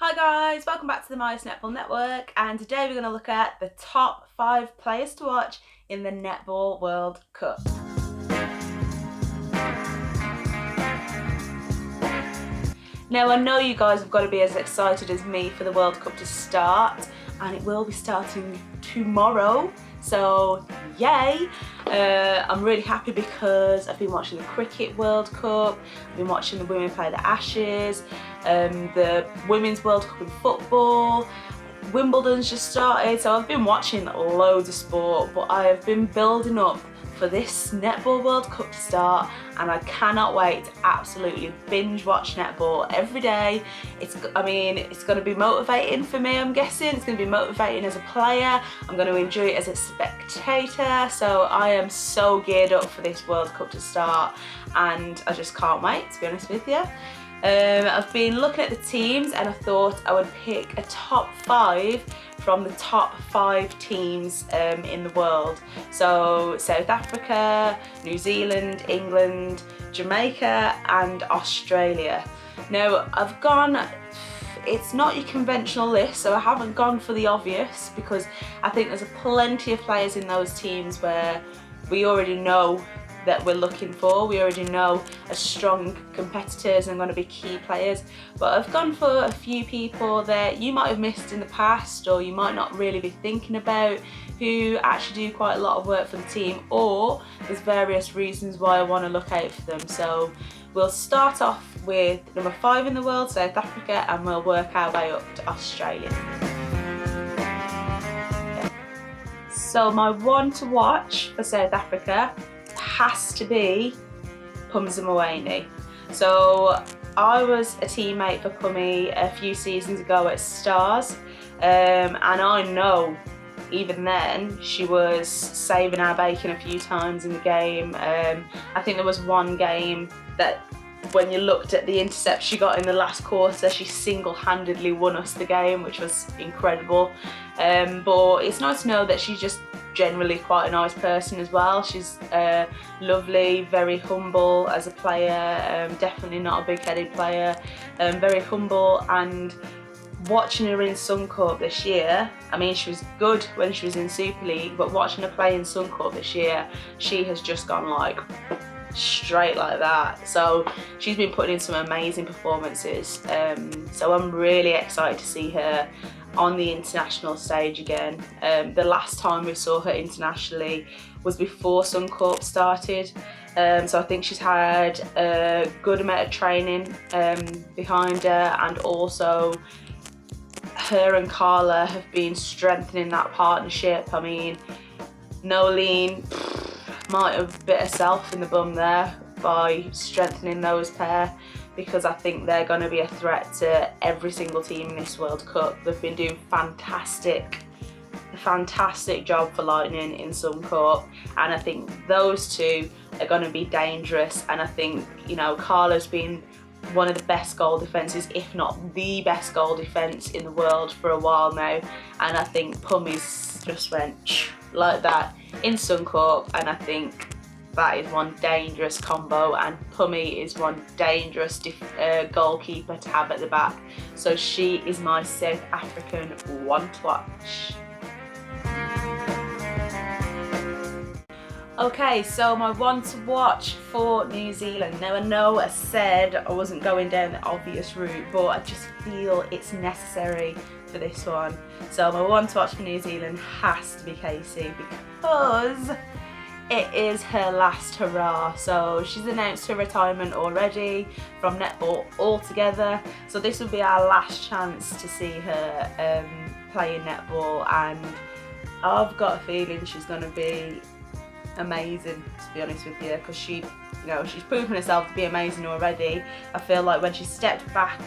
Hi guys, welcome back to the Netball Network, and today we're going to look at the top 5 players to watch in the Netball World Cup. Now I know you guys have got to be as excited as me for the World Cup to start, and it will be starting tomorrow, so yay! I'm really happy because I've been watching the Cricket World Cup, I've been watching the women play the Ashes, the Women's World Cup in football, Wimbledon's just started, so I've been watching loads of sport, but I have been building up for this Netball World Cup to start, and I cannot wait to absolutely binge watch netball every day. It's going to be motivating for me, I'm guessing. It's going to be motivating as a player. I'm going to enjoy it as a spectator, so I am so geared up for this World Cup to start, and I just can't wait, to be honest with you. I've been looking at the teams and I thought I would pick a top 5 from the top 5 teams in the world. So South Africa, New Zealand, England, Jamaica and Australia. Now I've gone, it's not your conventional list, so I haven't gone for the obvious because I think there's plenty of players in those teams where we already know that we're looking for. We already know as strong competitors and going to be key players, but I've gone for a few people that you might have missed in the past or you might not really be thinking about, who actually do quite a lot of work for the team, or there's various reasons why I want to look out for them. So we'll start off with number 5 in the world, South Africa, and we'll work our way up to Australia. So my one to watch for South Africa has to be Phumzile. So I was a teammate for Phumi a few seasons ago at Stars, and I know even then she was saving our bacon a few times in the game. I think there was one game that when you looked at the intercept she got in the last quarter, she single-handedly won us the game, which was incredible. But it's nice to know that she's just generally quite a nice person as well. She's lovely, very humble as a player, definitely not a big-headed player, very humble. And watching her in Sun Cup this year, I mean, she was good when she was in Super League, but watching her play in Sun Cup this year, she has just gone like straight like that. So she's been putting in some amazing performances, so I'm really excited to see her on the international stage again. The last time we saw her internationally was before Sun Cup started, so I think she's had a good amount of training behind her, and also her and Carla have been strengthening that partnership. I mean, Nolene might have bit herself in the bum there by strengthening those pair, because I think they're going to be a threat to every single team in this World Cup. They've been doing fantastic job for Lightning in Sun Cup, and I think those two are going to be dangerous. And I think, you know, Carla's been one of the best goal defences, if not the best goal defence in the world for a while now, and I think Pumi's just went like that in Sun Cup, and I think that is one dangerous combo, and Phumi is one dangerous goalkeeper to have at the back. So she is my South African one to watch. Okay, so my one to watch for New Zealand. Now I know I said I wasn't going down the obvious route, but I just feel it's necessary for this one. So my one to watch for New Zealand has to be Casey, because it is her last hurrah. So she's announced her retirement already from netball altogether, so this will be our last chance to see her playing netball, and I've got a feeling she's going to be amazing, to be honest with you, because she, you know, she's proven herself to be amazing already. I feel like when she stepped back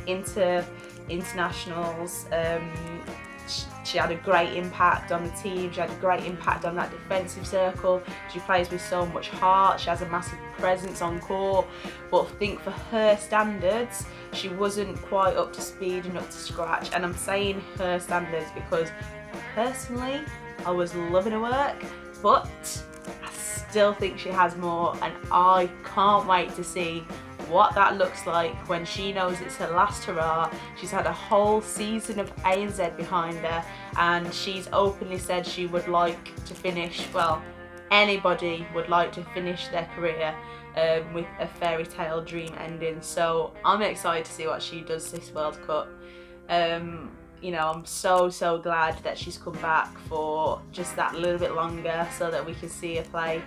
into internationals, she had a great impact on the team, she had a great impact on that defensive circle. She plays with so much heart, she has a massive presence on court, but I think for her standards she wasn't quite up to speed and up to scratch. And I'm saying her standards because personally I was loving her work, but I still think she has more, and I can't wait to see what that looks like when she knows it's her last hurrah. She's had a whole season of ANZ behind her, and she's openly said she would like to finish, well, anybody would like to finish their career with a fairy tale dream ending. So I'm excited to see what she does this World Cup. You know, I'm so glad that she's come back for just that little bit longer so that we can see her play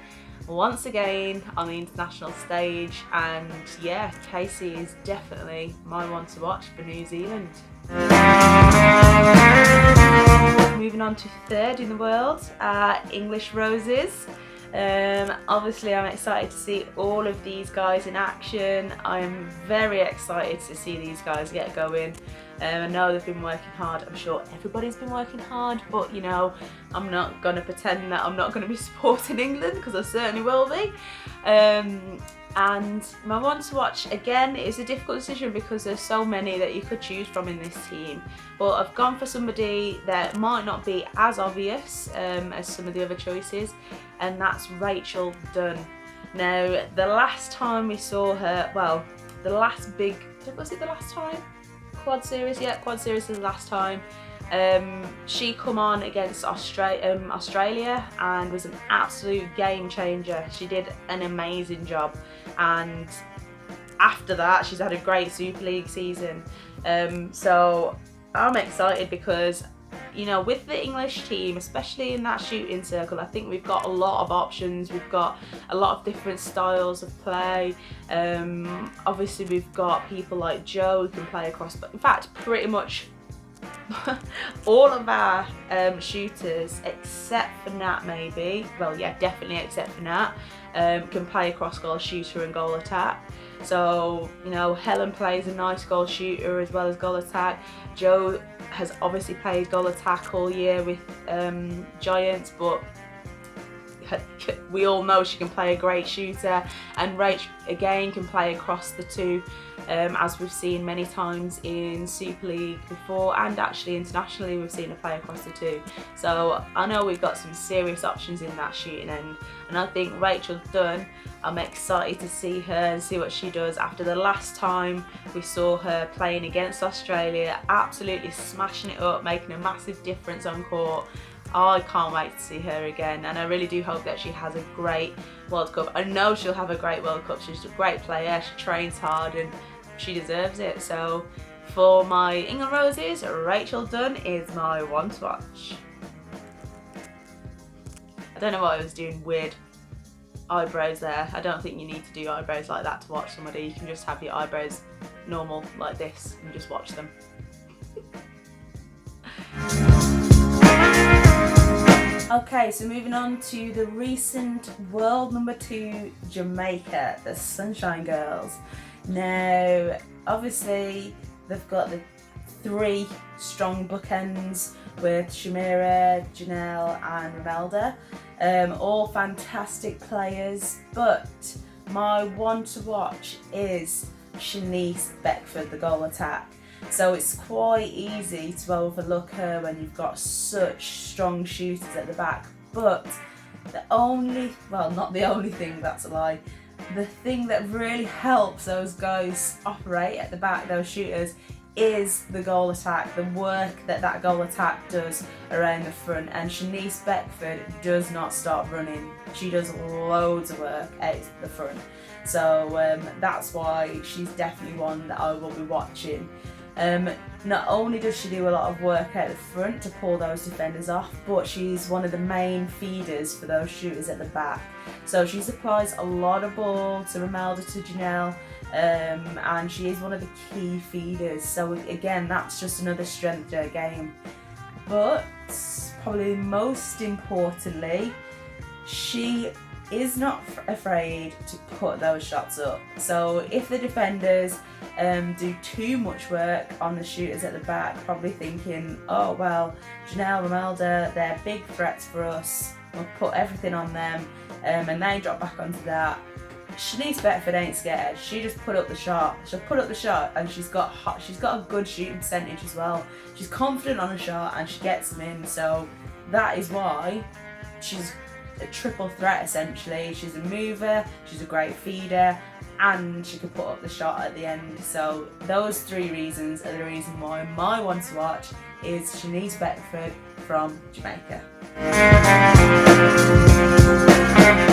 once again on the international stage. And yeah, Casey is definitely my one to watch for New Zealand. Moving on to third in the world, English Roses. Obviously I'm excited to see all of these guys in action. I'm very excited to see these guys get going. I know they've been working hard. I'm sure everybody's been working hard, but you know, I'm not going to pretend that I'm not going to be supporting England, because I certainly will be. And my one to watch, again, is a difficult decision because there's so many that you could choose from in this team, but I've gone for somebody that might not be as obvious as some of the other choices, and that's Rachel Dunn. Now, the last time we saw her, well, the last big, was it the last time? Quad Series, yeah, Quad Series was the last time. She come on against Australia and was an absolute game changer. She did an amazing job, and after that she's had a great Super League season. So I'm excited because, you know, with the English team, especially in that shooting circle, I think we've got a lot of options. We've got a lot of different styles of play. Obviously we've got people like Joe who can play across, but in fact pretty much all of our shooters except for Nat, maybe, well yeah, definitely except for Nat, can play across goal shooter and goal attack. So, you know, Helen plays a nice goal shooter as well as goal attack. Joe has obviously played goal attack all year with Giants, but we all know she can play a great shooter, and Rach again can play across the two, as we've seen many times in Super League before, and actually internationally we've seen her play across the two. So I know we've got some serious options in that shooting end, and I think Rachel Dunn, I'm excited to see her and see what she does. After the last time we saw her playing against Australia, absolutely smashing it up, making a massive difference on court, I can't wait to see her again, and I really do hope that she has a great World Cup. I know she'll have a great World Cup. She's a great player, she trains hard, and she deserves it. So for my England Roses, Rachel Dunn is my one to watch. I don't know what I was doing, weird eyebrows there. I don't think you need to do eyebrows like that to watch somebody. You can just have your eyebrows normal like this and just watch them. Okay, so moving on to the recent world number 2, Jamaica, the Sunshine Girls. Now, obviously, they've got the 3 strong bookends with Shamira, Janelle and Romelda. All fantastic players, but my one to watch is Shanice Beckford, the goal attack. So it's quite easy to overlook her when you've got such strong shooters at the back. But the only, well, not the only thing, that's a lie, the thing that really helps those guys operate at the back, those shooters, is the goal attack, the work that that goal attack does around the front. And Shanice Beckford does not stop running. She does loads of work out the front. So that's why she's definitely one that I will be watching. Not only does she do a lot of work out the front to pull those defenders off, but she's one of the main feeders for those shooters at the back. So she supplies a lot of ball to Romelda, to Janelle, and she is one of the key feeders. So again, that's just another strength to her game. But probably most importantly, she is not afraid to put those shots up. So if the defenders do too much work on the shooters at the back, probably thinking, oh well, Janelle, Romelda, they're big threats for us, we'll put everything on them, and they drop back onto that. Shanice Beckford ain't scared. She just put up the shot. She'll put up the shot, and she's got a good shooting percentage as well. She's confident on a shot and she gets them in. So that is why she's a triple threat essentially. She's a mover, she's a great feeder, and she can put up the shot at the end. So those 3 reasons are the reason why my one to watch is Shanice Beckford from Jamaica.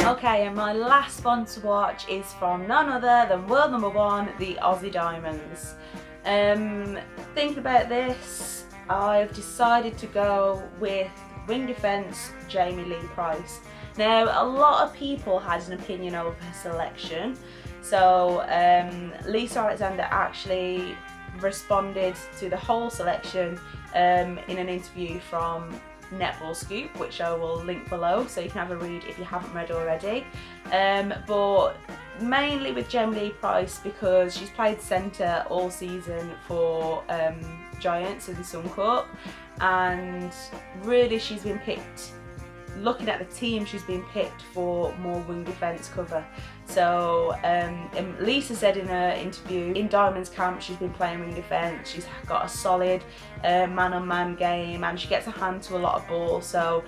Okay, and my last one to watch is from none other than world number 1, the Aussie Diamonds. Thinking about this, I've decided to go with wing defence Jamie Lin Price. Now, a lot of people had an opinion over her selection. So Lisa Alexander actually responded to the whole selection in an interview from Netball Scoop, which I will link below so you can have a read if you haven't read already. But mainly with Jamie Lin Price because she's played centre all season for Giants in the Sun Cup, and really she's been picked, looking at the team, she's been picked for more wing defence cover. So Lisa said in her interview, in Diamonds camp she's been playing wing defence, she's got a solid man-on-man game, and she gets a hand to a lot of balls, so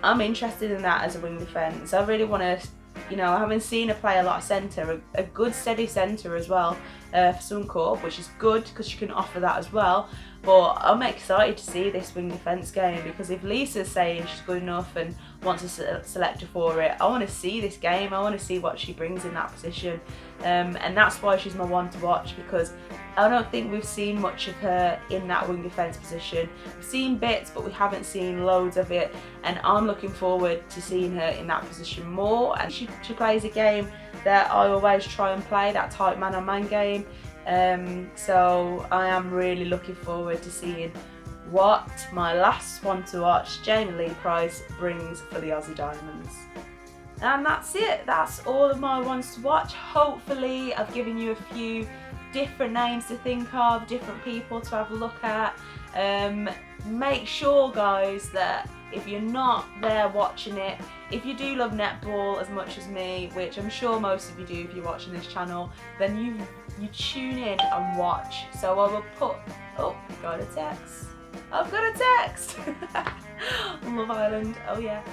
I'm interested in that as a wing defence. I really want to, you know, I haven't seen her play a lot of centre, a good steady centre as well for Sun Cup, which is good because she can offer that as well. But I'm excited to see this wing defence game, because if Lisa's saying she's good enough and wants to select her for it, I want to see this game. I want to see what she brings in that position, and that's why she's my one to watch, because I don't think we've seen much of her in that wing defence position. We've seen bits, but we haven't seen loads of it, and I'm looking forward to seeing her in that position more. And she plays a game that I always try and play, that tight man-on-man game. So I am really looking forward to seeing what my last one to watch, Jamie Lin Price, brings for the Aussie Diamonds. And that's it, that's all of my ones to watch. Hopefully I've given you a few different names to think of, different people to have a look at. Make sure, guys, that if you're not there watching it, if you do love netball as much as me, which I'm sure most of you do if you're watching this channel, then you tune in and watch. So I will put, oh, got a text. I've got a text. Love Island, oh yeah.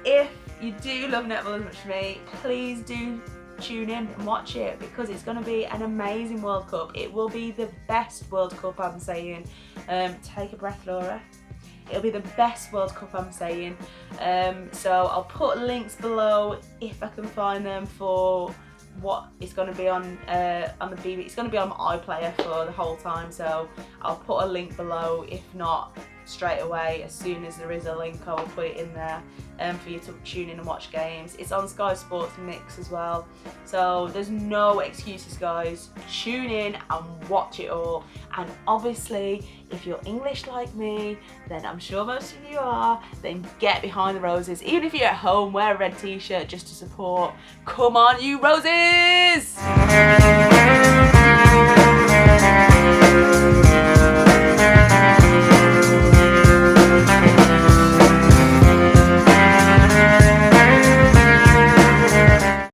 If you do love netball as much as me, please do tune in and watch it, because it's going to be an amazing World Cup. It will be the best World Cup, I'm saying. Take a breath, Laura. It'll be the best World Cup, I'm saying. So I'll put links below if I can find them for what it's going to be on the BB. It's going to be on my iPlayer for the whole time, so I'll put a link below. If not, straight away, as soon as there is a link, I will put it in there for you to tune in and watch games. It's on Sky Sports Mix as well, so there's no excuses, guys. Tune in and watch it all. And obviously, if you're English like me, then I'm sure most of you are, then get behind the Roses. Even if you're at home, wear a red t-shirt just to support. Come on, you Roses!